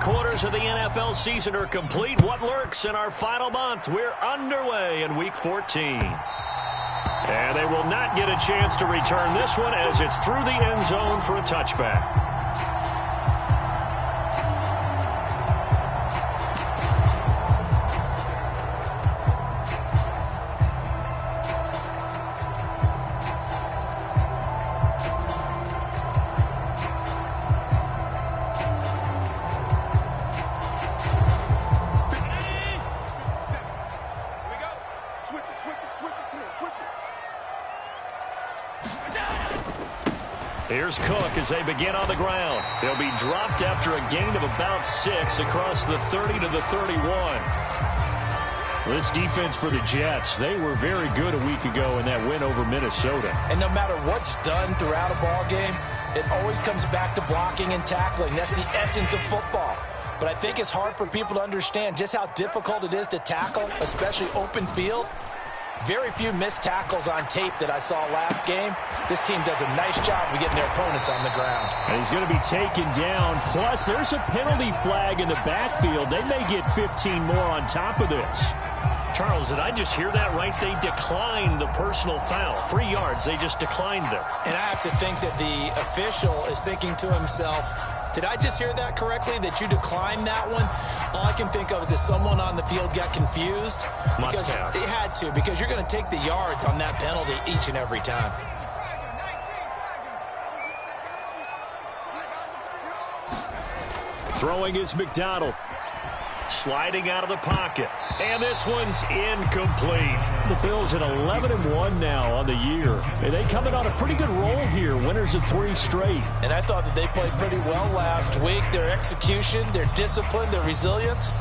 quarters of the NFL season are complete. What lurks in our final month? We're underway in Week 14. And they will not get a chance to return this one as it's through the end zone for a touchback. Here's Cook as they begin on the ground. They'll be dropped after a gain of about 6 across the 30 to the 31. This defense for the Jets, they were very good a week ago in that win over Minnesota. And no matter what's done throughout a ball game, it always comes back to blocking and tackling. That's the essence of football. But I think it's hard for people to understand just how difficult it is to tackle, especially open field. Very few missed tackles on tape that I saw last game. This team does a nice job of getting their opponents on the ground. And he's going to be taken down. Plus, there's a penalty flag in the backfield. They may get 15 more on top of this. Charles, did I just hear that right? They declined the personal foul. 3 yards, they just declined them. And I have to think that the official is thinking to himself, did I just hear that correctly, that you declined that one? All I can think of is that someone on the field got confused. Because it had to, because you're going to take the yards on that penalty each and every time. Throwing is McDonald. Sliding out of the pocket. And this one's incomplete. The Bills at 11-1 now on the year. And they coming on a pretty good roll here. Winners of 3 straight. And I thought that they played pretty well last week. Their execution, their discipline, their resilience,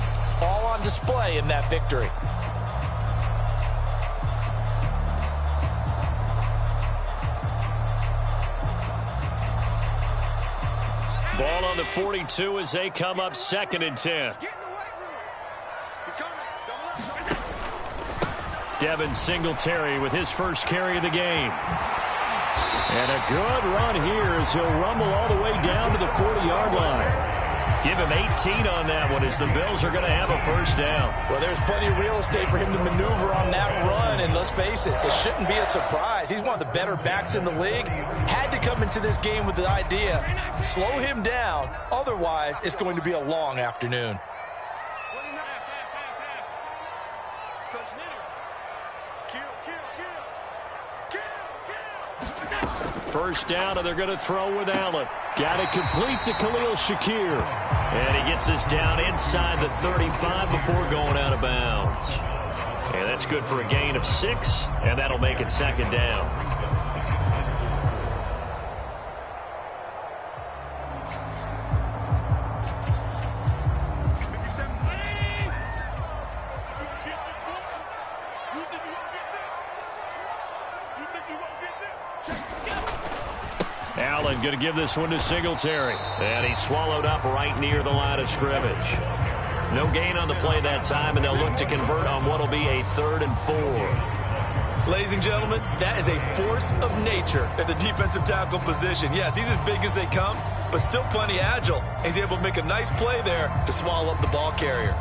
all on display in that victory. Ball on the 42 as they come up 2nd and 10. Devin Singletary with his first carry of the game. And a good run here as he'll rumble all the way down to the 40-yard line. Give him 18 on that one as the Bills are going to have a first down. Well, there's plenty of real estate for him to maneuver on that run, and let's face it, it shouldn't be a surprise. He's one of the better backs in the league. Had to come into this game with the idea, slow him down, otherwise it's going to be a long afternoon. First down, and they're going to throw with Allen. Got it complete to Khalil Shakir. And he gets this down inside the 35 before going out of bounds. And that's good for a gain of 6, and that'll make it 2nd down. Allen going to give this one to Singletary. And he's swallowed up right near the line of scrimmage. No gain on the play that time, and they'll look to convert on what will be a 3rd and 4. Ladies and gentlemen, that is a force of nature at the defensive tackle position. Yes, he's as big as they come, but still plenty agile. He's able to make a nice play there to swallow up the ball carrier.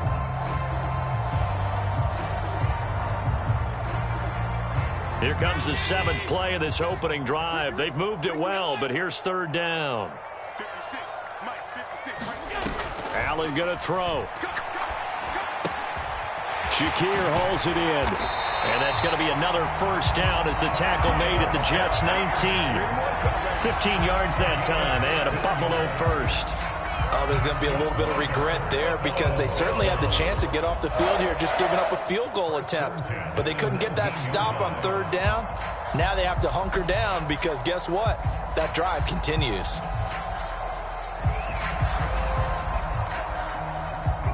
Here comes the 7th play of this opening drive. They've moved it well, but here's 3rd down. Allen going to throw. Shakir hauls it in. And that's going to be another first down as the tackle made at the Jets' 19. 15 yards that time, and a Buffalo first. Oh, there's going to be a little bit of regret there because they certainly had the chance to get off the field here, just giving up a field goal attempt. But they couldn't get that stop on 3rd down. Now they have to hunker down because guess what? That drive continues.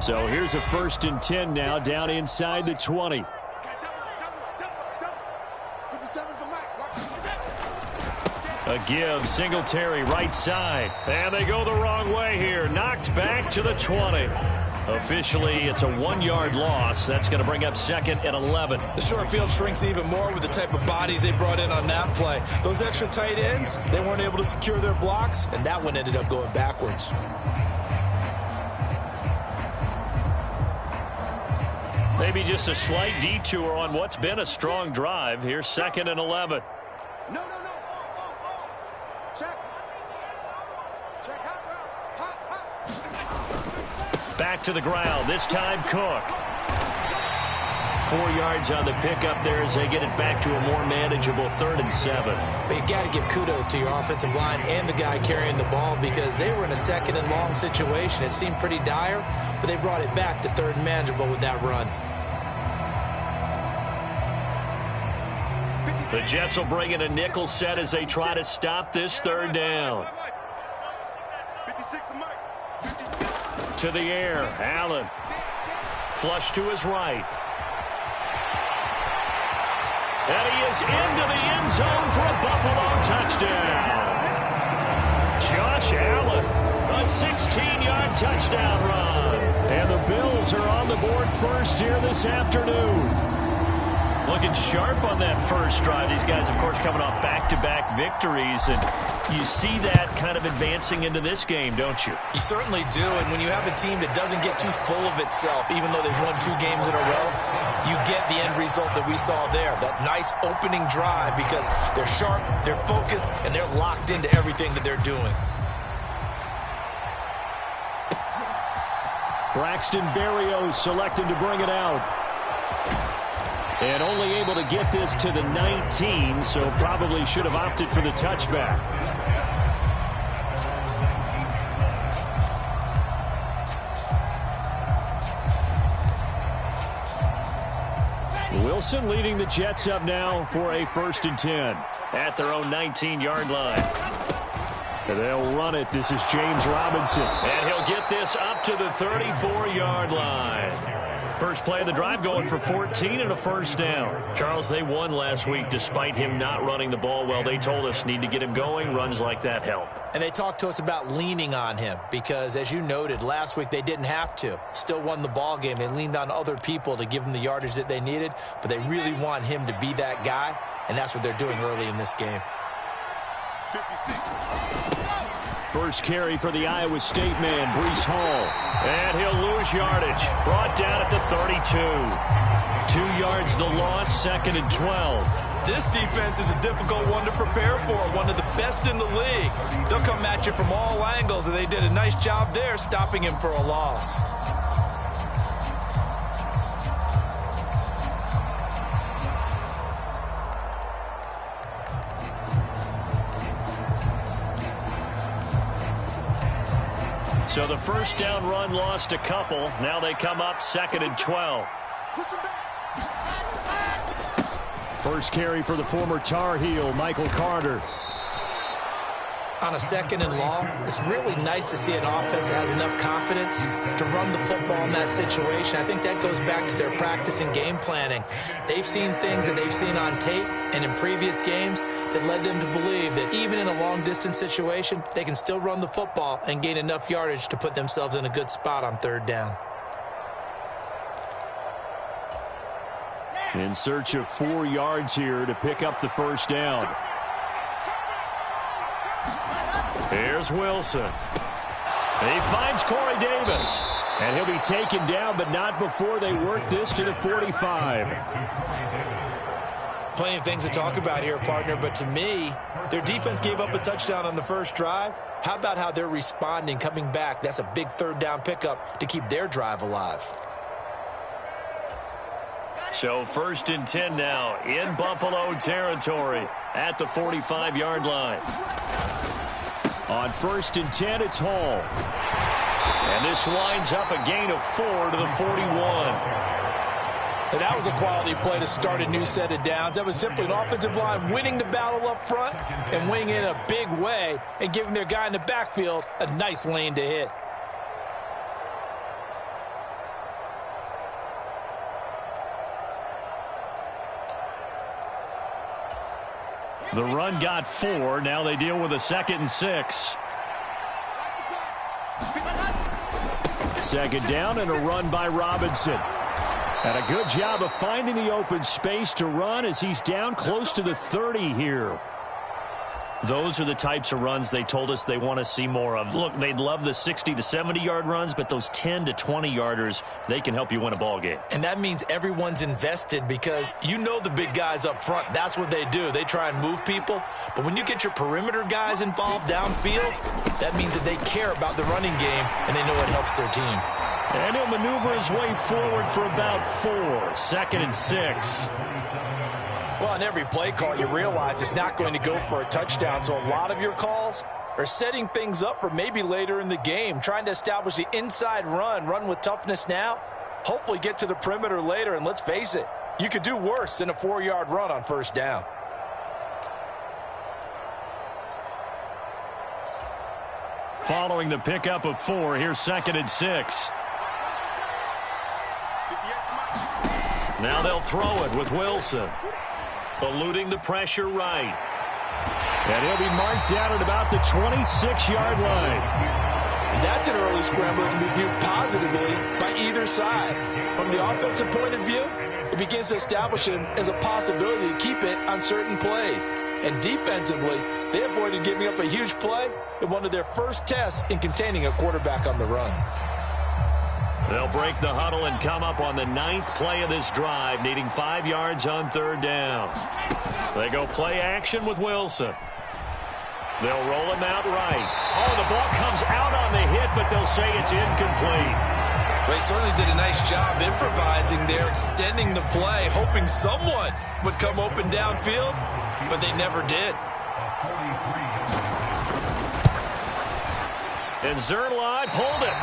So here's a 1st and 10 now down inside the 20. A give, Singletary right side. And they go the wrong way here. Knocked back to the 20. Officially, it's a 1-yard loss. That's going to bring up 2nd and 11. The short field shrinks even more with the type of bodies they brought in on that play. Those extra tight ends, they weren't able to secure their blocks, and that one ended up going backwards. Maybe just a slight detour on what's been a strong drive. Here's 2nd and 11. No. Check. Hot. Back to the ground. This time Cook. 4 yards on the pickup there as they get it back to a more manageable 3rd and 7. But you got to give kudos to your offensive line and the guy carrying the ball because they were in a 2nd and long situation. It seemed pretty dire, but they brought it back to 3rd and manageable with that run. The Jets will bring in a nickel set as they try to stop this 3rd down. To the air, Allen. Flush to his right. And he is into the end zone for a Buffalo touchdown. Josh Allen, a 16-yard touchdown run. And the Bills are on the board first here this afternoon. Looking sharp on that first drive. These guys, of course, coming off back-to-back victories. And you see that kind of advancing into this game, don't you? You certainly do. And when you have a team that doesn't get too full of itself, even though they've won 2 games in a row, you get the end result that we saw there. That nice opening drive because they're sharp, they're focused, and they're locked into everything that they're doing. Braxton Berrios selected to bring it out. And only able to get this to the 19, so probably should have opted for the touchback. Wilson leading the Jets up now for a 1st and 10 at their own 19-yard line. And they'll run it. This is James Robinson. And he'll get this up to the 34-yard line. First play of the drive going for 14 and a 1st down. Charles, they won last week despite him not running the ball well. They told us need to get him going. Runs like that help. And they talked to us about leaning on him because, as you noted, last week they didn't have to. Still won the ball game. They leaned on other people to give them the yardage that they needed, but they really want him to be that guy, and that's what they're doing early in this game. 56. First carry for the Iowa State man, Breece Hall. And he'll lose yardage. Brought down at the 32. 2 yards the loss, 2nd and 12. This defense is a difficult one to prepare for, one of the best in the league. They'll come at you from all angles, and they did a nice job there stopping him for a loss. So the 1st down run lost a couple. Now they come up 2nd and 12. First carry for the former Tar Heel, Michael Carter. On a 2nd and long, it's really nice to see an offense that has enough confidence to run the football in that situation. I think that goes back to their practice and game planning. They've seen things that they've seen on tape and in previous games that led them to believe that even in a long-distance situation, they can still run the football and gain enough yardage to put themselves in a good spot on 3rd down. In search of 4 yards here to pick up the 1st down. Here's Wilson. He finds Corey Davis. And he'll be taken down, but not before they work this to the 45. Plenty of things to talk about here, partner, but to me, their defense gave up a touchdown on the first drive. How about how they're responding, coming back? That's a big 3rd down pickup to keep their drive alive. So 1st and 10 now in Buffalo territory at the 45-yard line. On 1st and 10, it's Hall. And this winds up a gain of 4 to the 41. And that was a quality play to start a new set of downs. That was simply an offensive line winning the battle up front and winning it in a big way and giving their guy in the backfield a nice lane to hit. The run got 4. Now they deal with a 2nd and 6. 2nd down and a run by Robinson. And a good job of finding the open space to run as he's down close to the 30 here. Those are the types of runs they told us they want to see more of. Look, they'd love the 60 to 70-yard runs, but those 10 to 20-yarders, they can help you win a ball game. And that means everyone's invested because you know the big guys up front, that's what they do. They try and move people. But when you get your perimeter guys involved downfield, that means that they care about the running game and they know it helps their team. And he'll maneuver his way forward for about 4. 2nd and 6. Well, on every play call, you realize it's not going to go for a touchdown. So a lot of your calls are setting things up for maybe later in the game, trying to establish the inside run with toughness now, hopefully get to the perimeter later. And let's face it, you could do worse than a 4-yard run on first down. Following the pickup of 4, here's 2nd and 6. Now they'll throw it with Wilson. Eluding the pressure right. And he'll be marked down at about the 26-yard line. That's an early scramble that can be viewed positively by either side. From the offensive point of view, it begins to establish him as a possibility to keep it on certain plays. And defensively, they avoided giving up a huge play in one of their first tests in containing a quarterback on the run. They'll break the huddle and come up on the 9th play of this drive, needing 5 yards on 3rd down. They go play action with Wilson. They'll roll him out right. Oh, the ball comes out on the hit, but they'll say it's incomplete. They certainly did a nice job improvising there, extending the play, hoping someone would come open downfield, but they never did. And Zerline pulled it.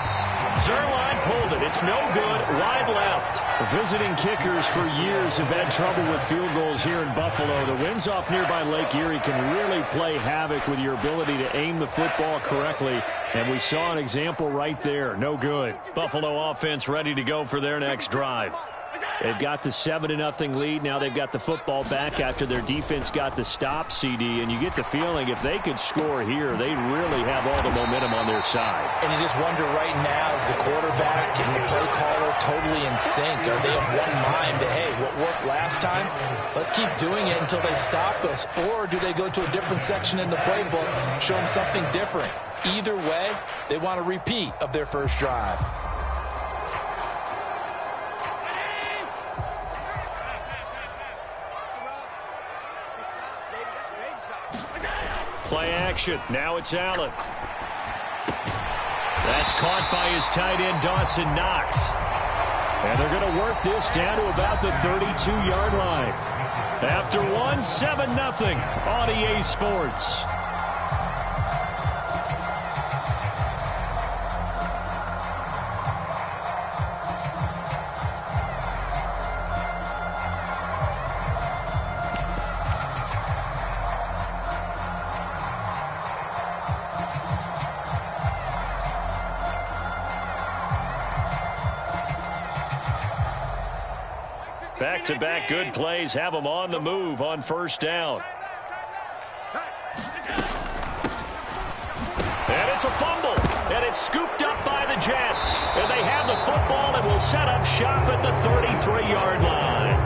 Zerline pulled it. It's no good. Wide left. Visiting kickers for years have had trouble with field goals here in Buffalo. The winds off nearby Lake Erie can really play havoc with your ability to aim the football correctly. And we saw an example right there. No good. Buffalo offense ready to go for their next drive. They've got the 7-0 lead. Now they've got the football back after their defense got the stop, CD. And you get the feeling if they could score here, they'd really have all the momentum on their side. And you just wonder right now, is the quarterback and the play caller totally in sync? Are they of one mind that, hey, what worked last time, let's keep doing it until they stop us? Or do they go to a different section in the playbook, show them something different? Either way, they want a repeat of their first drive. Play action. Now it's Allen. That's caught by his tight end, Dawson Knox. And they're going to work this down to about the 32-yard line. After 7-0 on EA Sports. Back-to-back good plays have them on the move on first down. And it's a fumble. And it's scooped up by the Jets. And they have the football and will set up shop at the 33-yard line.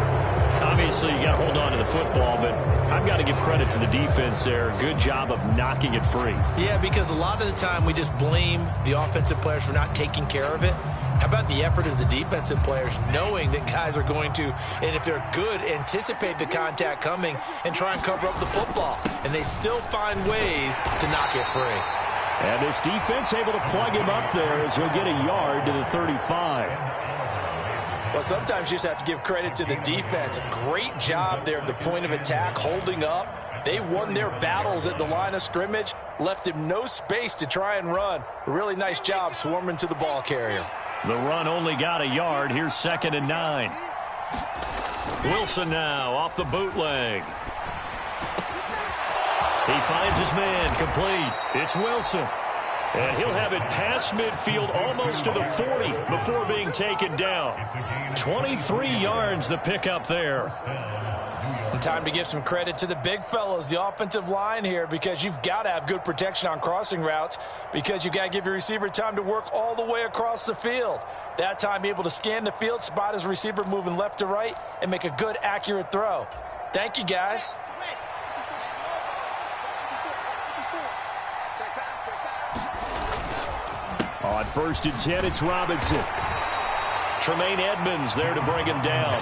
Obviously, you got to hold on to the football, but I've got to give credit to the defense there. Good job of knocking it free. Yeah, because a lot of the time we just blame the offensive players for not taking care of it. How about the effort of the defensive players knowing that guys are going to, and if they're good, anticipate the contact coming and try and cover up the football. And they still find ways to knock it free. And this defense able to plug him up there as he'll get a yard to the 35. Well, sometimes you just have to give credit to the defense. Great job there at the point of attack, holding up. They won their battles at the line of scrimmage, left him no space to try and run. A really nice job swarming to the ball carrier. The run only got a yard. Here's 2nd and 9. Wilson now off the bootleg. He finds his man complete. It's Wilson. And he'll have it past midfield almost to the 40 before being taken down. 23 yards the pickup there. And time to give some credit to the big fellows, the offensive line here, because you've got to have good protection on crossing routes because you've got to give your receiver time to work all the way across the field. That time able to scan the field, spot his receiver moving left to right, and make a good, accurate throw. Thank you, guys. On 1st and 10, it's Robinson. Tremaine Edmonds there to bring him down.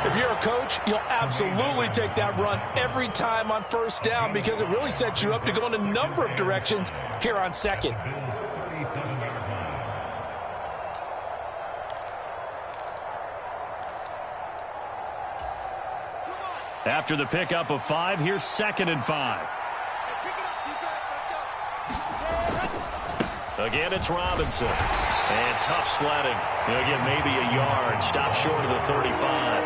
If you're a coach, you'll absolutely take that run every time on 1st down because it really sets you up to go in a number of directions here on 2nd. After the pickup of 5, here's 2nd and 5. Again, it's Robinson. And tough sledding. He'll get maybe a yard. Stop short of the 35.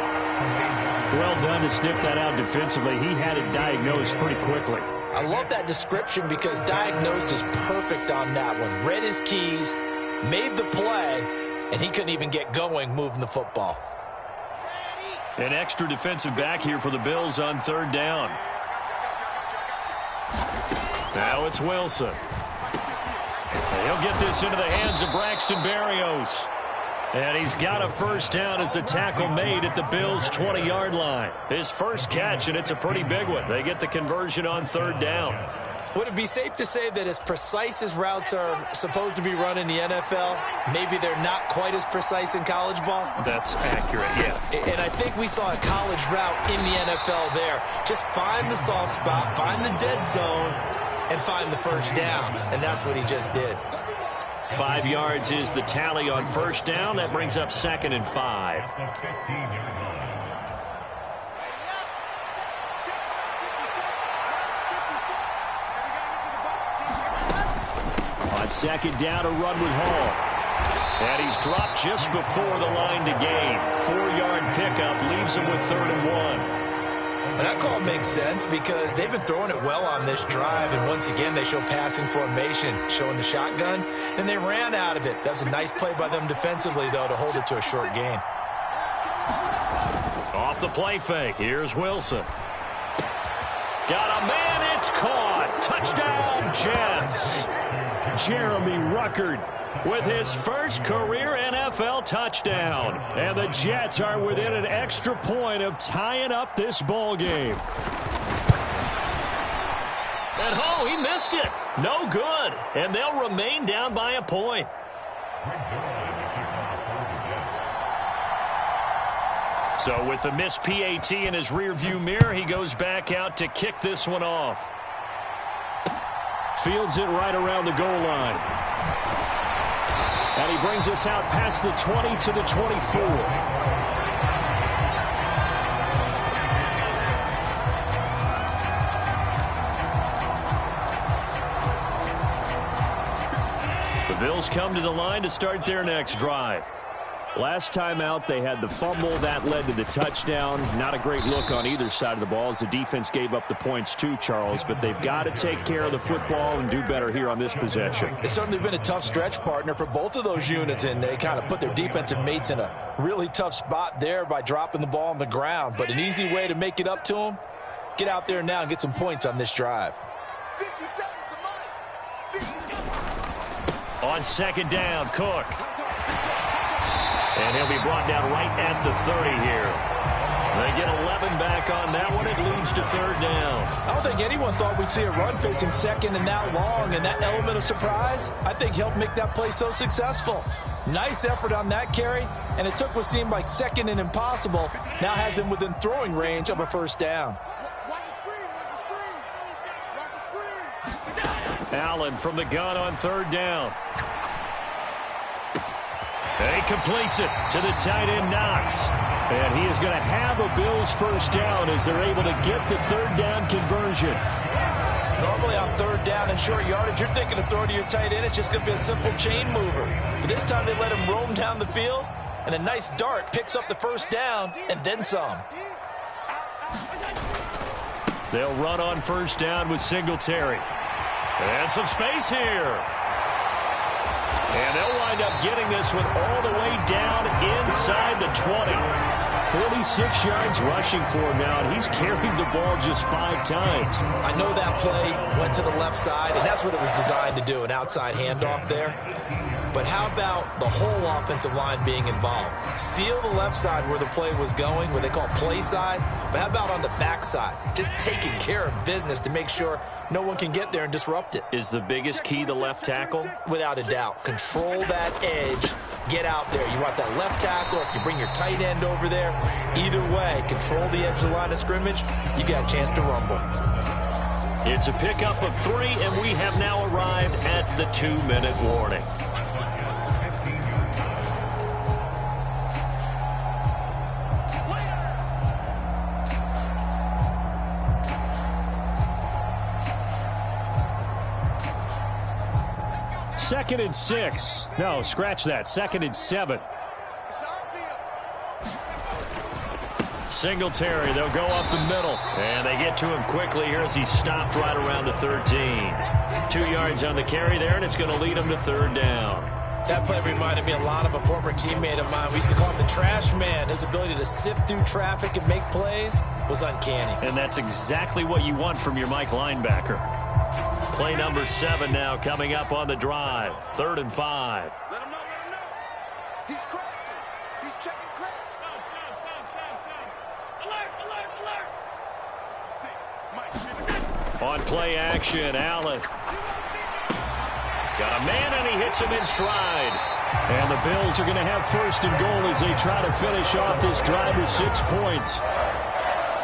Well done to sniff that out defensively. He had it diagnosed pretty quickly. I love that description because diagnosed is perfect on that one. Read his keys, made the play, and he couldn't even get going moving the football. An extra defensive back here for the Bills on 3rd down. Now it's Wilson. He'll get this into the hands of Braxton Berrios. And he's got a 1st down as a tackle made at the Bills' 20-yard line. His first catch, and it's a pretty big one. They get the conversion on 3rd down. Would it be safe to say that as precise as routes are supposed to be run in the NFL, maybe they're not quite as precise in college ball? That's accurate, yeah. And I think we saw a college route in the NFL there. Just find the soft spot, find the dead zone, and find the 1st down. And that's what he just did. 5 yards is the tally on 1st down. That brings up 2nd and 5. On 2nd down, a run with Hall. And he's dropped just before the line to gain. 4-yard pickup leaves him with 3rd and 1. And that call makes sense because they've been throwing it well on this drive. And once again, they show passing formation, showing the shotgun. Then they ran out of it. That was a nice play by them defensively, though, to hold it to a short gain. Off the play fake. Here's Wilson. Got a man. It's caught. Touchdown, Jets. Jeremy Ruckert with his first career NFL touchdown. And the Jets are within an extra point of tying up this ball game. And oh, he missed it. No good. And they'll remain down by a point. So with the missed PAT in his rearview mirror, he goes back out to kick this one off. Fields it right around the goal line. And he brings us out past the 20 to the 24. The Bills come to the line to start their next drive. Last time out, they had the fumble. That led to the touchdown. Not a great look on either side of the ball as the defense gave up the points too, Charles. But they've got to take care of the football and do better here on this possession. It's certainly been a tough stretch, partner, for both of those units, and they kind of put their defensive mates in a really tough spot there by dropping the ball on the ground. But an easy way to make it up to them, get out there now and get some points on this drive. On 2nd down, Cook. And he'll be brought down right at the 30 here. They get 11 back on that one. It leads to 3rd down. I don't think anyone thought we'd see a run facing 2nd and that long, and that element of surprise, I think, helped make that play so successful. Nice effort on that carry, and it took what seemed like 2nd and impossible. Now has him within throwing range of a 1st down. Allen from the gun on 3rd down. And he completes it to the tight end, Knox. And he is going to have a Bills 1st down as they're able to get the 3rd down conversion. Normally on 3rd down and short yardage, you're thinking of throwing to your tight end. It's just going to be a simple chain mover. But this time they let him roam down the field, and a nice dart picks up the 1st down and then some. They'll run on 1st down with Singletary. And some space here. And they'll wind up getting this one all the way down inside the 20. 46 yards rushing for him now, and he's carried the ball just 5 times. I know that play went to the left side, and that's what it was designed to do, an outside handoff there. But how about the whole offensive line being involved? Seal the left side where the play was going, where they call play side. But how about on the back side? Just taking care of business to make sure no one can get there and disrupt it. Is the biggest key the left tackle? Without a doubt. Control that edge. Get out there. You want that left tackle. If you bring your tight end over there, either way, control the edge of the line of scrimmage. You got a chance to rumble. It's a pickup of 3, and we have now arrived at the 2-minute warning. Second and 6. No, scratch that. Second and 7. Singletary, they'll go up the middle. And they get to him quickly here as he's stopped right around the 13. 2 yards on the carry there, and it's going to lead him to 3rd down. That play reminded me a lot of a former teammate of mine. We used to call him the trash man. His ability to sift through traffic and make plays was uncanny. And that's exactly what you want from your Mike linebacker. Play number 7 now coming up on the drive. 3rd and 5. Let him know, let him know. He's crossing. He's checking cross. Alert, alert, alert. 6, Mike. On play action, Allen. Got a man, and he hits him in stride. And the Bills are going to have 1st and goal as they try to finish off this drive with 6 points.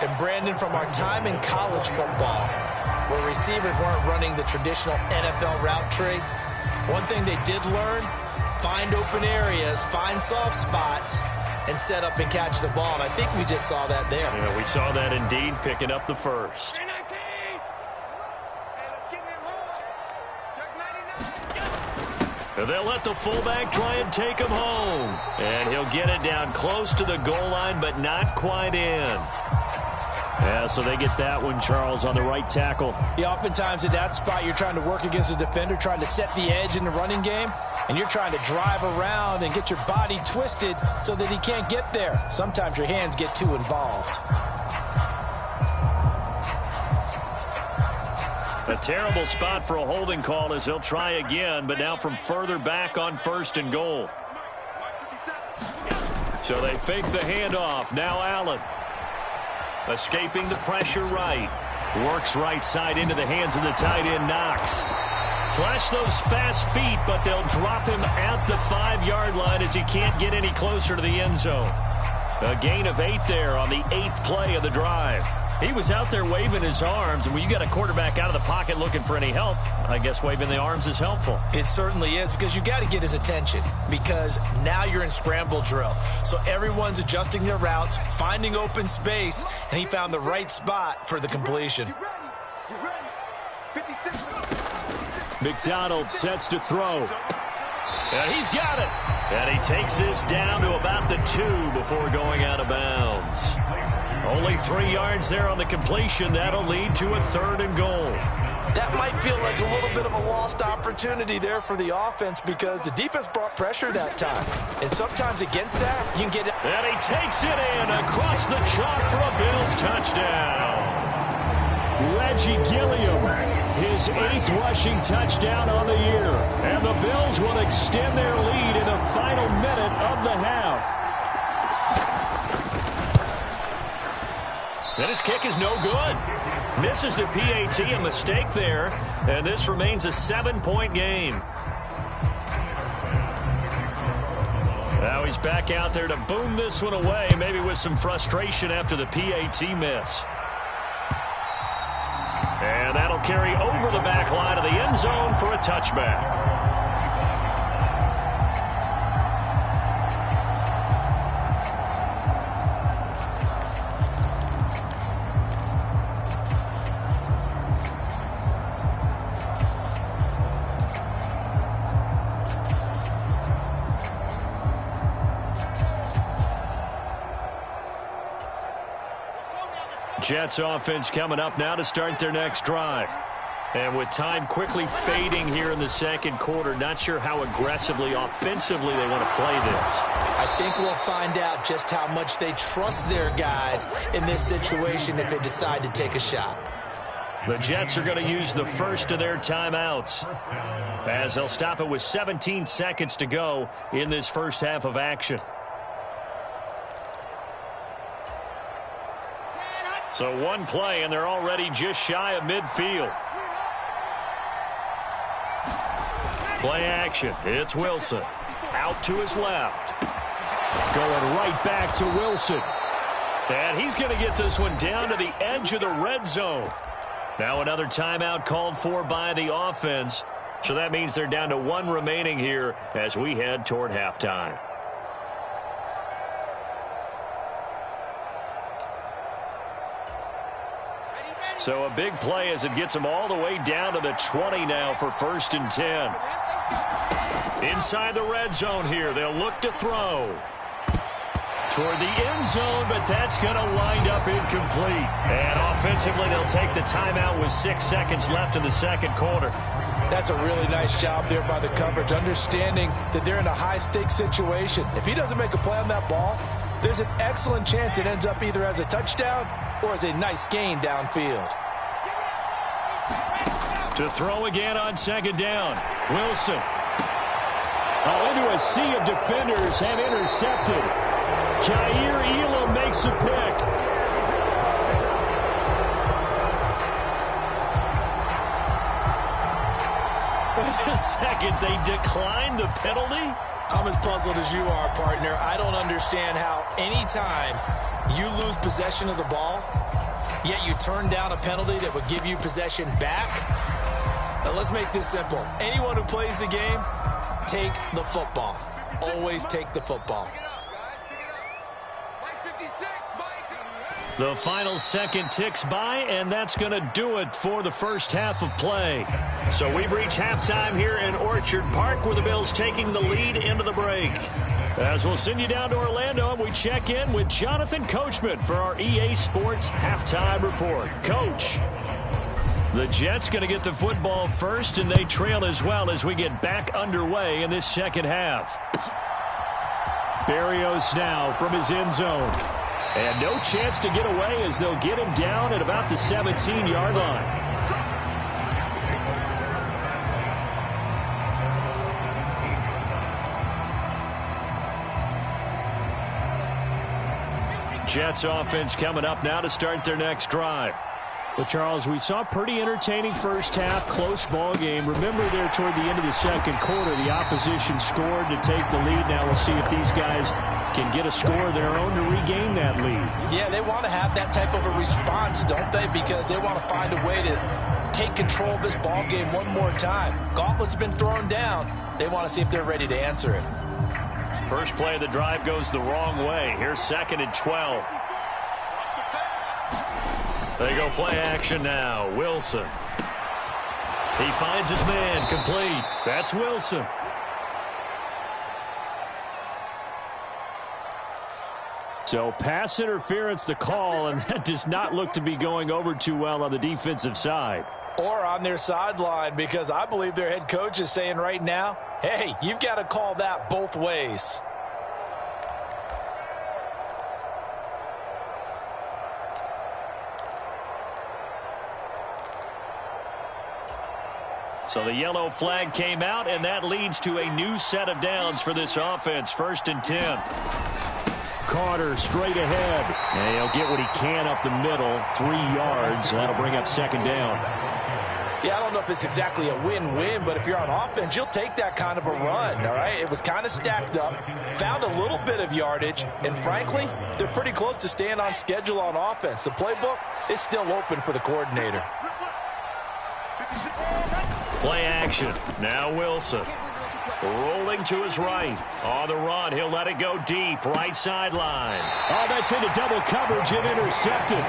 And Brandon, from our time in college football, where receivers weren't running the traditional NFL route tree, one thing they did learn, find open areas, find soft spots, and set up and catch the ball. And I think we just saw that there. Yeah, we saw that indeed, picking up the 1st. They'll let the fullback try and take him home. And he'll get it down close to the goal line, but not quite in. Yeah, so they get that one, Charles, on the right tackle. Yeah, oftentimes in that spot, you're trying to work against a defender, trying to set the edge in the running game, and you're trying to drive around and get your body twisted so that he can't get there. Sometimes your hands get too involved. A terrible spot for a holding call as he'll try again, but now from further back on 1st and goal. So they fake the handoff. Now Allen. Escaping the pressure right. Works right side into the hands of the tight end, Knox. Flash those fast feet, but they'll drop him at the 5-yard line as he can't get any closer to the end zone. A gain of 8 there on the 8th play of the drive. He was out there waving his arms, and when you got a quarterback out of the pocket looking for any help, I guess waving the arms is helpful. It certainly is, because you got to get his attention, because now you're in scramble drill. So everyone's adjusting their routes, finding open space, and he found the right spot for the completion. Get ready. 56. McDonald sets to throw. And he's got it. And he takes this down to about the 2 before going out of bounds. Only 3 yards there on the completion. That'll lead to a 3rd and goal. That might feel like a little bit of a lost opportunity there for the offense, because the defense brought pressure that time. And sometimes against that, you can get it. And he takes it in across the chalk for a Bills touchdown. Reggie Gilliam, his 8th rushing touchdown on the year. And the Bills will extend their lead in the final minute of the half. And his kick is no good. Misses the PAT, a mistake there. And this remains a 7-point game. Now he's back out there to boom this one away, maybe with some frustration after the PAT miss. And that'll carry over the back line of the end zone for a touchback. Jets offense coming up now to start their next drive. And with time quickly fading here in the 2nd quarter, not sure how aggressively, offensively they want to play this. I think we'll find out just how much they trust their guys in this situation if they decide to take a shot. The Jets are going to use the first of their timeouts, as they'll stop it with 17 seconds to go in this first half of action. So one play, and they're already just shy of midfield. Play action. It's Wilson. Out to his left. Going right back to Wilson. And he's going to get this one down to the edge of the red zone. Now another timeout called for by the offense. So that means they're down to one remaining here as we head toward halftime. So a big play as it gets them all the way down to the 20 now for 1st and 10. Inside the red zone here. They'll look to throw. Toward the end zone, but that's going to wind up incomplete. And offensively, they'll take the timeout with 6 seconds left in the second quarter. That's a really nice job there by the coverage, understanding that they're in a high-stakes situation. If he doesn't make a play on that ball, there's an excellent chance it ends up either as a touchdown or as a nice gain downfield. To throw again on second down, Wilson. Into a sea of defenders and intercepted. Jair Elam makes a pick. Wait a second, they declined the penalty? I'm as puzzled as you are, partner. I don't understand how anytime you lose possession of the ball, yet you turn down a penalty that would give you possession back. Now, let's make this simple. Anyone who plays the game, take the football. Always take the football. The final second ticks by, and that's going to do it for the first half of play. So we've reached halftime here in Orchard Park, where the Bills taking the lead into the break. As we'll send you down to Orlando, and we check in with Jonathan Coachman for our EA Sports Halftime Report. Coach, the Jets going to get the football first, and they trail as well as we get back underway in this second half. Berrios now from his end zone. And no chance to get away as they'll get him down at about the 17-yard line. Jets offense coming up now to start their next drive. Well, Charles, we saw a pretty entertaining first half, close ball game. Remember there toward the end of the second quarter, the opposition scored to take the lead. Now we'll see if these guys can get a score of their own to regain that lead. Yeah, they want to have that type of a response, don't they? Because they want to find a way to take control of this ball game one more time. Gauntlet's been thrown down. They want to see if they're ready to answer it. First play of the drive goes the wrong way. Here's 2nd and 12. They go play action now. Wilson. He finds his man complete. That's Wilson. So pass interference the call, and that does not look to be going over too well on the defensive side. Or on their sideline, because I believe their head coach is saying right now, hey, you've got to call that both ways. So the yellow flag came out, and that leads to a new set of downs for this offense. 1st and 10. Carter straight ahead. And he'll get what he can up the middle, 3 yards. That'll bring up 2nd down. Yeah, I don't know if it's exactly a win-win, but if you're on offense, you'll take that kind of a run, all right? It was kind of stacked up, found a little bit of yardage, and frankly, they're pretty close to staying on schedule on offense. The playbook is still open for the coordinator. Play action. Now Wilson. Rolling to his right. On the run, he'll let it go deep. Right sideline. Oh, that's into double coverage and intercepted.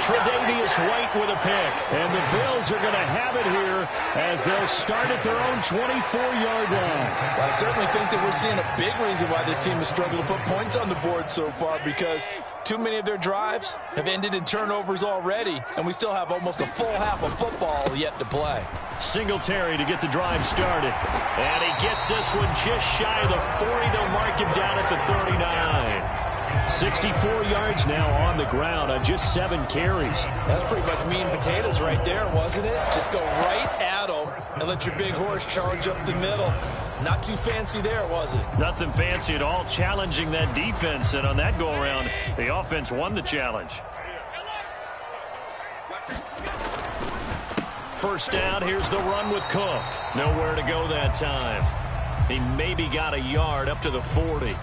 Tre'Davious White with a pick. And the Bills are going to have it here as they'll start at their own 24-yard line. Well, I certainly think that we're seeing a big reason why this team has struggled to put points on the board so far, because too many of their drives have ended in turnovers already, and we still have almost a full half of football yet to play. Singletary to get the drive started. And he gets this one just shy of the 40. They'll mark him down at the 39. 64 yards now on the ground on just 7 carries. That's pretty much meat and potatoes right there, wasn't it? Just go right at them and let your big horse charge up the middle. Not too fancy there, was it? Nothing fancy at all, challenging that defense. And on that go-around, the offense won the challenge. First down, here's the run with Cook. Nowhere to go that time. He maybe got a yard up to the 40.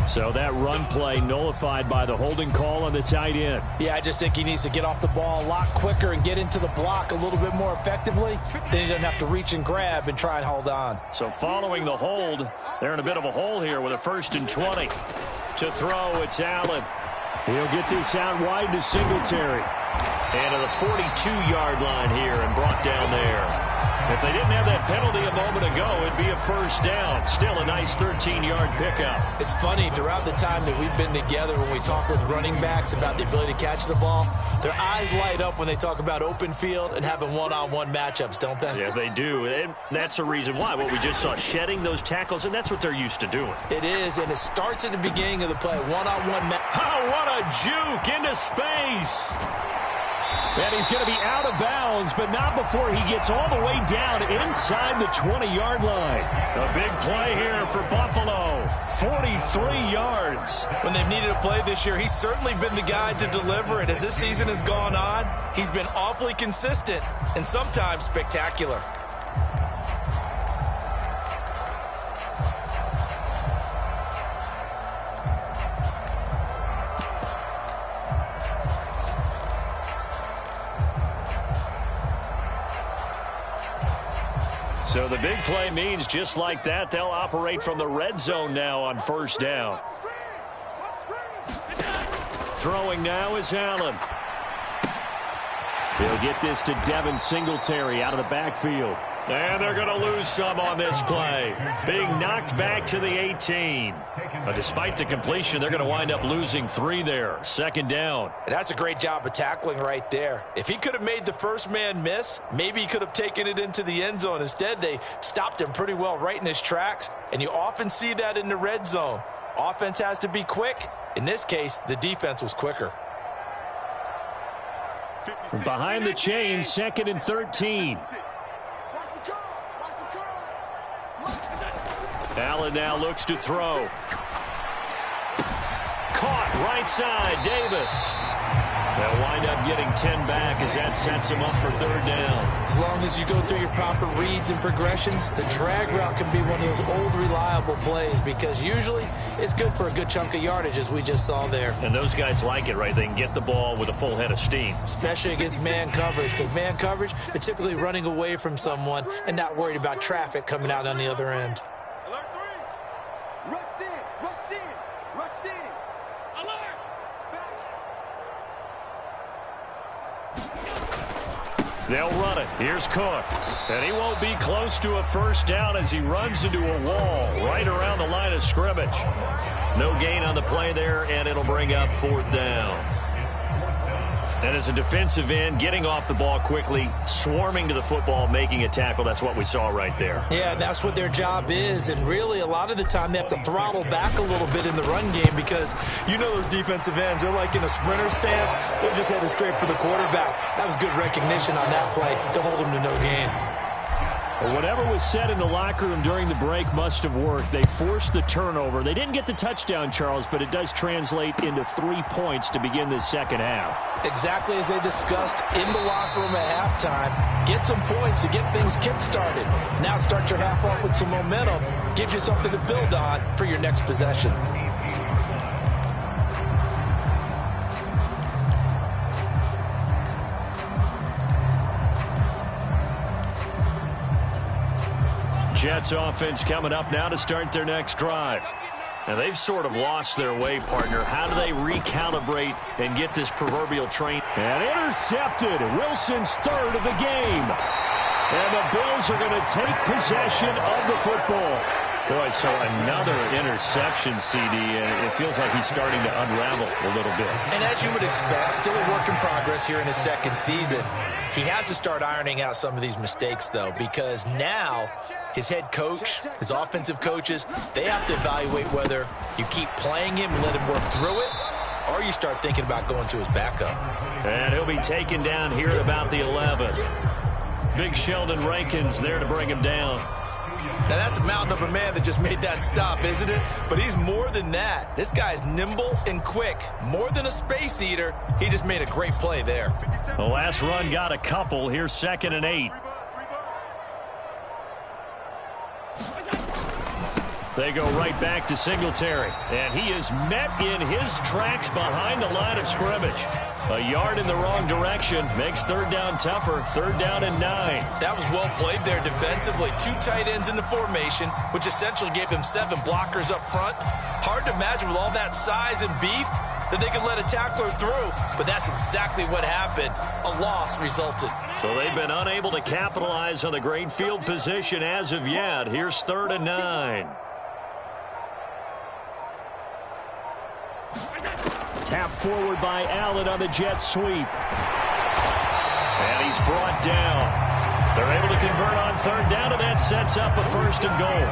So that run play nullified by the holding call on the tight end. Yeah, I just think he needs to get off the ball a lot quicker and get into the block a little bit more effectively. Then he doesn't have to reach and grab and try and hold on. So following the hold, they're in a bit of a hole here with a 1st and 20. To throw, it's Allen. He'll get this out wide to Singletary. And to the 42-yard line here and brought down there. If they didn't have that penalty a moment ago, it'd be a 1st down. Still a nice 13-yard pickup. It's funny, throughout the time that we've been together, when we talk with running backs about the ability to catch the ball, their eyes light up when they talk about open field and having one-on-one matchups, don't they? Yeah, they do. And that's the reason why. What we just saw, shedding those tackles, and that's what they're used to doing. It is, and it starts at the beginning of the play. One-on-one match. Oh, what a juke into space. And he's going to be out of bounds, but not before he gets all the way down inside the 20-yard line. A big play here for Buffalo. 43 yards. When they've needed a play this year, he's certainly been the guy to deliver it. As this season has gone on, he's been awfully consistent and sometimes spectacular. So the big play means just like that, they'll operate from the red zone now on 1st down. Throwing now is Allen. They'll get this to Devin Singletary out of the backfield. And they're going to lose some on this play. Being knocked back to the 18. But despite the completion, they're going to wind up losing 3 there. 2nd down. And that's a great job of tackling right there. If he could have made the first man miss, maybe he could have taken it into the end zone. Instead, they stopped him pretty well right in his tracks. And you often see that in the red zone. Offense has to be quick. In this case, the defense was quicker. Behind the chains, 2nd and 13. Allen now looks to throw. Caught right side, Davis. They'll wind up getting 10 back as that sets him up for 3rd down. As long as you go through your proper reads and progressions, the drag route can be one of those old reliable plays because usually it's good for a good chunk of yardage as we just saw there. And those guys like it, right? They can get the ball with a full head of steam. Especially against man coverage, because man coverage, they're typically running away from someone and not worried about traffic coming out on the other end. Alert 3. Rush in. Rush in. Rush in. Alert. They'll run it. Here's Cook. And he won't be close to a 1st down as he runs into a wall right around the line of scrimmage. No gain on the play there, and it'll bring up 4th down. And as a defensive end, getting off the ball quickly, swarming to the football, making a tackle, that's what we saw right there. Yeah, that's what their job is, and really a lot of the time they have to throttle back a little bit in the run game because you know those defensive ends, they're like in a sprinter stance, they're just headed straight for the quarterback. That was good recognition on that play to hold him to no gain. Whatever was said in the locker room during the break must have worked. They forced the turnover. They didn't get the touchdown, Charles, but it does translate into 3 points to begin this 2nd half. Exactly as they discussed in the locker room at halftime. Get some points to get things kick-started. Now start your half off with some momentum. Gives you something to build on for your next possession. Jets offense coming up now to start their next drive. Now they've sort of lost their way, partner. How do they recalibrate and get this proverbial train? And intercepted. Wilson's 3rd of the game. And the Bills are going to take possession of the football. Boy, so another interception, CD, and it feels like he's starting to unravel a little bit. And as you would expect, still a work in progress here in his 2nd season. He has to start ironing out some of these mistakes, though, because now his head coach, his offensive coaches, they have to evaluate whether You keep playing him, let him work through it, or you start thinking about going to his backup. And he'll be taken down here at about the 11. Big Sheldon Rankins there to bring him down. Now, that's a mountain of a man that just made that stop, isn't it? But he's more than that. This guy's nimble and quick. More than a space eater, he just made a great play there. The last run got a couple. Here's 2nd and 8. They go right back to Singletary. And he is met in his tracks behind the line of scrimmage. A yard in the wrong direction makes 3rd down tougher. 3rd down and 9. That was well played there defensively. 2 tight ends in the formation, which essentially gave him 7 blockers up front. Hard to imagine with all that size and beef that they could let a tackler through, but that's exactly what happened. A loss resulted. So they've been unable to capitalize on the great field position as of yet. Here's 3rd and 9. Tap forward by Allen on the jet sweep. And he's brought down. They're able to convert on 3rd down, and that sets up a 1st and goal.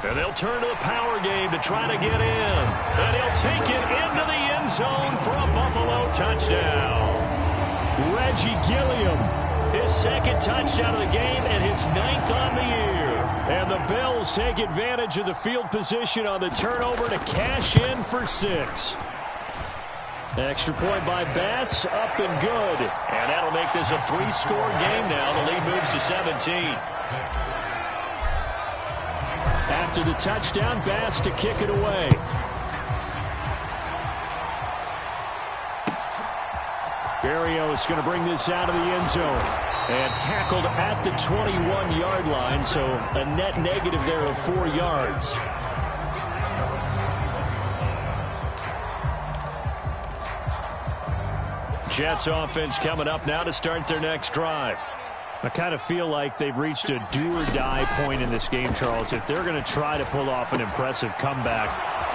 And they'll turn to the power game to try to get in. And he'll take it into the end zone for a Buffalo touchdown. Reggie Gilliam, his 2nd touchdown of the game and his 9th on the year. And the Bills take advantage of the field position on the turnover to cash in for 6. Extra point by Bass, up and good. And that'll make this a 3-score game now. The lead moves to 17. After the touchdown, Bass to kick it away. Berrios going to bring this out of the end zone. And tackled at the 21-yard line, so a net negative there of 4 yards. Jets offense coming up now to start their next drive. I kind of feel like they've reached a do-or-die point in this game, Charles. If they're going to try to pull off an impressive comeback,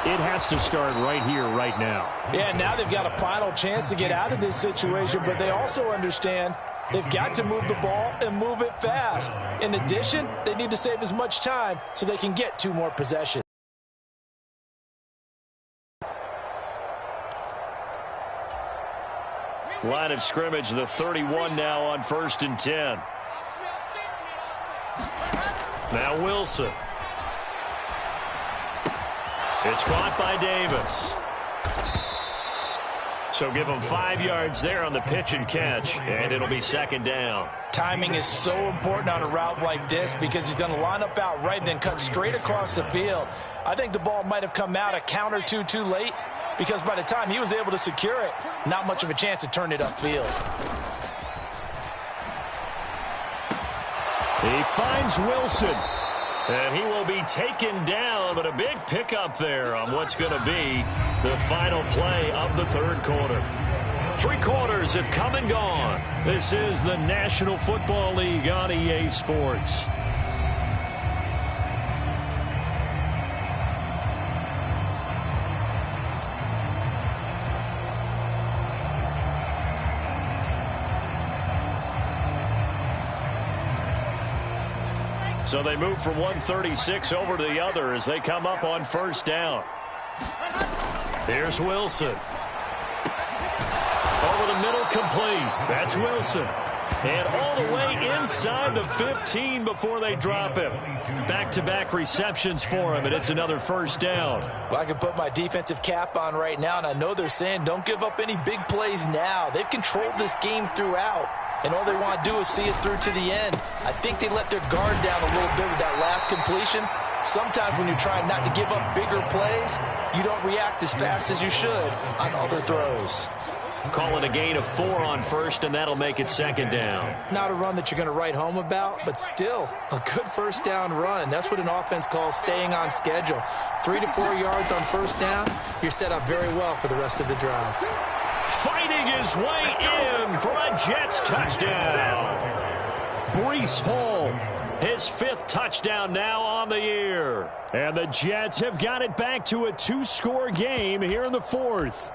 it has to start right here, right now. Yeah, now they've got a final chance to get out of this situation, but they also understand they've got to move the ball and move it fast. In addition, they need to save as much time so they can get 2 more possessions. Line of scrimmage, the 31 now on 1st and 10. Now Wilson. It's caught by Davis. So give him 5 yards there on the pitch and catch, and it'll be 2nd down. Timing is so important on a route like this because he's going to line up out right and then cut straight across the field. I think the ball might have come out a count or two too late because by the time he was able to secure it, not much of a chance to turn it upfield. He finds Wilson. And he will be taken down, but a big pickup there on what's going to be the final play of the 3rd quarter. 3 quarters have come and gone. This is the National Football League on EA Sports. So they move from 136 over to the other as they come up on 1st down. Here's Wilson. Over the middle, complete. That's Wilson. And all the way inside the 15 before they drop him. Back-to-back receptions for him, and it's another 1st down. Well, I can put my defensive cap on right now, and I know they're saying don't give up any big plays now. They've controlled this game throughout. And all they want to do is see it through to the end. I think they let their guard down a little bit with that last completion. Sometimes when you're trying not to give up bigger plays, you don't react as fast as you should on other throws. Call it a gain of 4 on 1st, and that'll make it 2nd down. Not a run that you're going to write home about, but still a good 1st down run. That's what an offense calls staying on schedule. 3 to 4 yards on 1st down, you're set up very well for the rest of the drive. Fighting his way in for a Jets touchdown. Breece Hall His 5th touchdown now on the year. And the Jets have got it back to a 2-score game here in the 4th.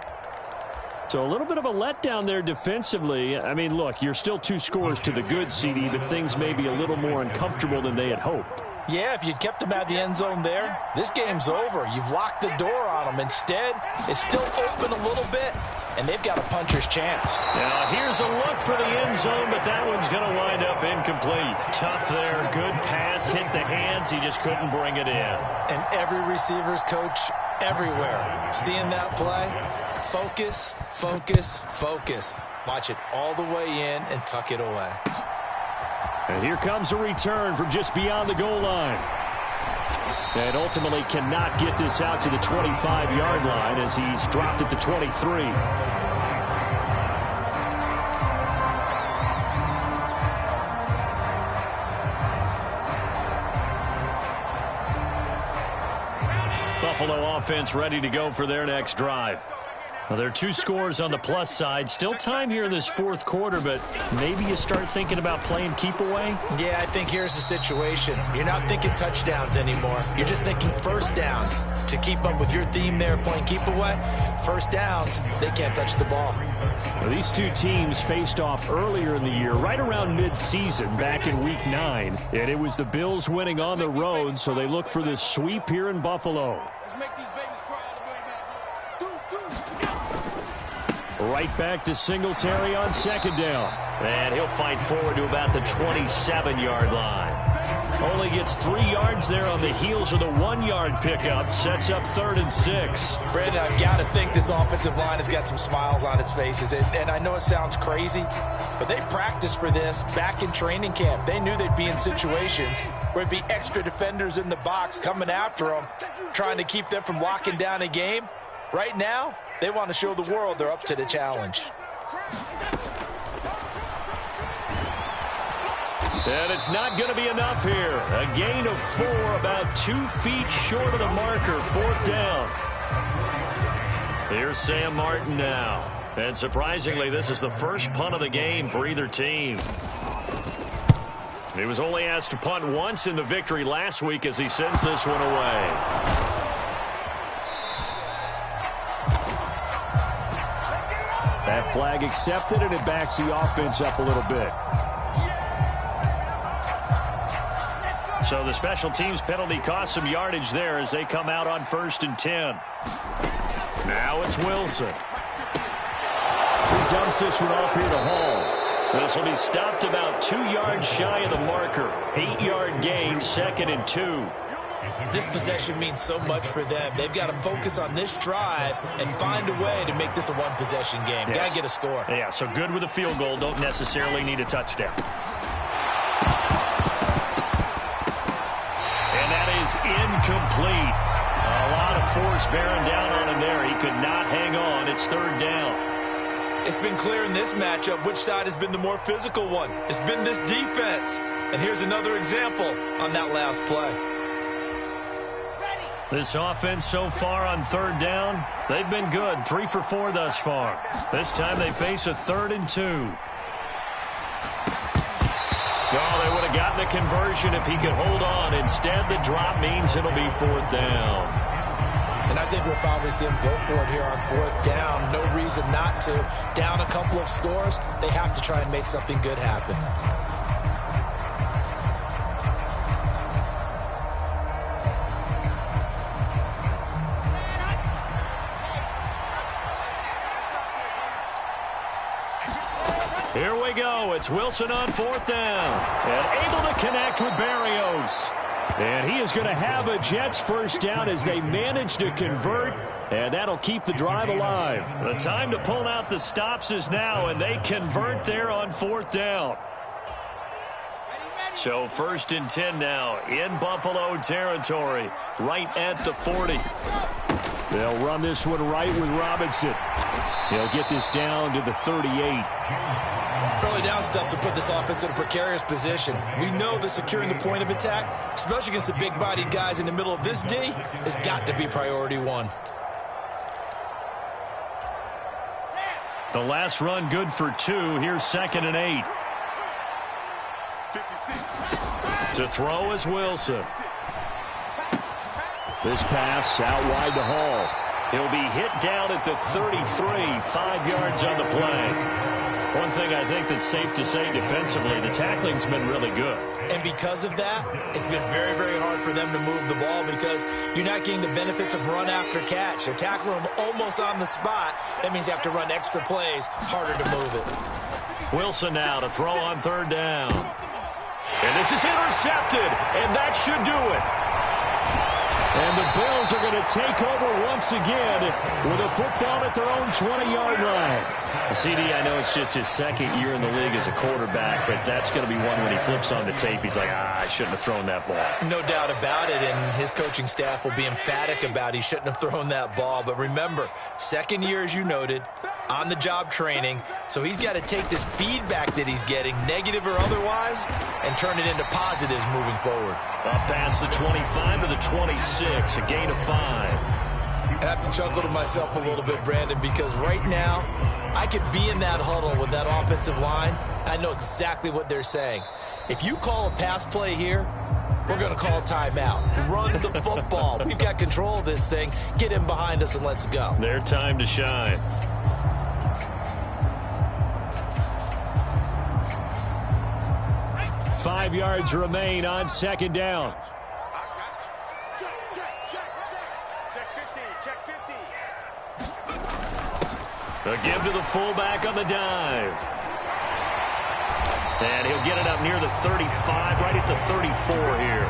So a little bit of a letdown there defensively. I mean, look, you're still 2 scores to the good, CD, but things may be a little more uncomfortable than they had hoped. Yeah, if you'd kept him out of the end zone there, this game's over. You've locked the door on him. Instead, it's still open a little bit, and they've got a puncher's chance. Now, here's a look for the end zone, but that one's going to wind up incomplete. Tough there. Good pass. Hit the hands. He just couldn't bring it in. And every receiver's coach everywhere, seeing that play, focus, focus, focus. Watch it all the way in and tuck it away. And here comes a return from just beyond the goal line. And ultimately cannot get this out to the 25-yard line as he's dropped at the 23. Buffalo offense ready to go for their next drive. Well, there are 2 scores on the plus side. Still time here in this 4th quarter, but maybe you start thinking about playing keep away? Yeah, I think here's the situation. You're not thinking touchdowns anymore. You're just thinking first downs. To keep up with your theme there, playing keep away, first downs, they can't touch the ball. Well, these 2 teams faced off earlier in the year, right around mid-season, back in Week 9. And it was the Bills winning on the road, so they look for this sweep here in Buffalo. Let's make these babies cry all the way back. Right back to Singletary on 2nd down. And he'll fight forward to about the 27-yard line. Only gets 3 yards there on the heels of the 1-yard pickup. Sets up 3rd and 6. Brandon, I've got to think this offensive line has got some smiles on its faces. And I know it sounds crazy, but they practiced for this back in training camp. They knew they'd be in situations where it'd be extra defenders in the box coming after them, trying to keep them from locking down a game. Right now, they want to show the world they're up to the challenge. And it's not going to be enough here. A gain of 4, about 2 feet short of the marker. 4th down. Here's Sam Martin now. And surprisingly, this is the first punt of the game for either team. He was only asked to punt once in the victory last week as he sends this one away. That flag accepted, and it backs the offense up a little bit. So the special teams penalty cost some yardage there as they come out on 1st and 10. Now it's Wilson. He dumps this one off here to Hall. This will be stopped about 2 yards shy of the marker. 8-yard gain, 2nd and 2. This possession means so much for them. They've got to focus on this drive and find a way to make this a one-possession game. Yes. Got to get a score. Yeah, so good with a field goal. Don't necessarily need a touchdown. And that is incomplete. A lot of force bearing down on him there. He could not hang on. It's 3rd down. It's been clear in this matchup which side has been the more physical one. It's been this defense. And here's another example on that last play. This offense so far on 3rd down, they've been good. 3 for 4 thus far. This time they face a 3rd and 2. Oh, they would have gotten a conversion if he could hold on. Instead, the drop means it'll be 4th down. And I think we'll probably see him go for it here on 4th down. No reason not to. Down a couple of scores, they have to try and make something good happen. Here we go. It's Wilson on 4th down. And able to connect with Barrios. And he is going to have a Jets 1st down as they manage to convert. And that'll keep the drive alive. The time to pull out the stops is now, and they convert there on 4th down. So 1st and 10 now in Buffalo territory, right at the 40. They'll run this one right with Robinson. He'll get this down to the 38. Early down stuff to put this offense in a precarious position. We know that securing the point of attack, especially against the big-bodied guys in the middle of this D, has got to be priority 1. The last run good for 2. Here's 2nd and 8. 56. To throw is Wilson. This pass out wide to Hall. He'll be hit down at the 33, 5 yards on the play. One thing I think that's safe to say defensively, the tackling's been really good. And because of that, it's been very, very hard for them to move the ball because you're not getting the benefits of run after catch. They're tackling them almost on the spot. That means you have to run extra plays, harder to move it. Wilson now to throw on third down. And this is intercepted, and that should do it. And the Bills are going to take over once again with a football at their own 20-yard line. CD, I know it's just his second year in the league as a quarterback, but that's going to be one when he flips on the tape. He's like, I shouldn't have thrown that ball. No doubt about it, and his coaching staff will be emphatic about he shouldn't have thrown that ball. But remember, second year, as you noted, on-the-job training, so he's got to take this feedback that he's getting, negative or otherwise, and turn it into positives moving forward. Up past the 25 to the 26, a gain of 5. I have to chuckle to myself a little bit, Brandon, because right now I could be in that huddle with that offensive line. I know exactly what they're saying. If you call a pass play here, we're going to call a timeout. Run the football. We've got control of this thing. Get him behind us and let's go. Their time to shine. Five yards remain on second down. A give to the fullback on the dive. And he'll get it up near the 35, right at the 34 here.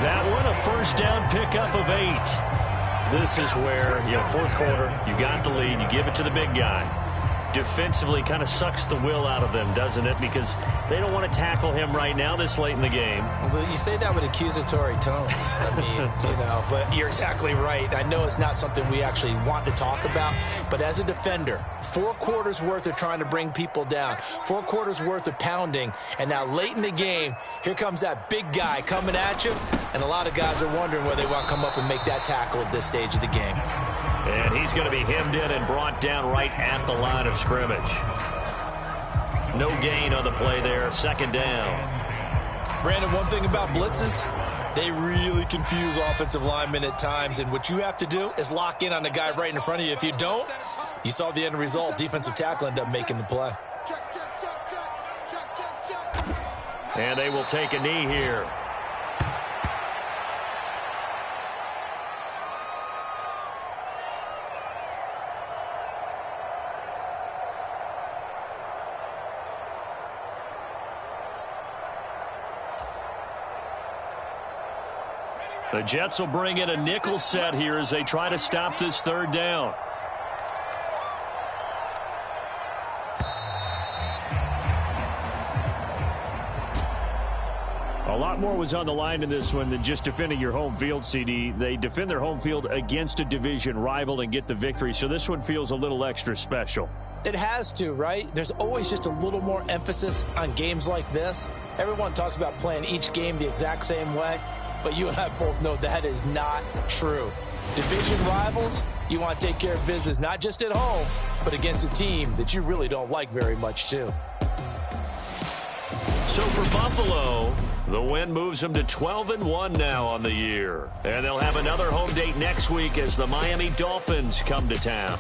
That one, a first down pickup of 8. This is where, fourth quarter, you got the lead, you give it to the big guy. Defensively kind of sucks the will out of them, doesn't it? Because they don't want to tackle him right now this late in the game. Well, you say that with accusatory tones. I mean, but you're exactly right. I know it's not something we actually want to talk about, but as a defender, 4 quarters worth of trying to bring people down, 4 quarters worth of pounding, and now late in the game, here comes that big guy coming at you, and a lot of guys are wondering whether they want to come up and make that tackle at this stage of the game. And he's going to be hemmed in and brought down right at the line of scrimmage. No gain on the play there, second down. Brandon, one thing about blitzes, they really confuse offensive linemen at times, and what you have to do is lock in on the guy right in front of you. If you don't, you saw the end result. Defensive tackle ended up making the play. And they will take a knee here. The Jets will bring in a nickel set here as they try to stop this third down. A lot more was on the line in this one than just defending your home field, CD. They defend their home field against a division rival and get the victory, so this one feels a little extra special. It has to, right? There's always just a little more emphasis on games like this. Everyone talks about playing each game the exact same way. But you and I both know that is not true. Division rivals, you want to take care of business, not just at home, but against a team that you really don't like very much, too. So for Buffalo, the win moves them to 12-1 now on the year. And they'll have another home date next week as the Miami Dolphins come to town.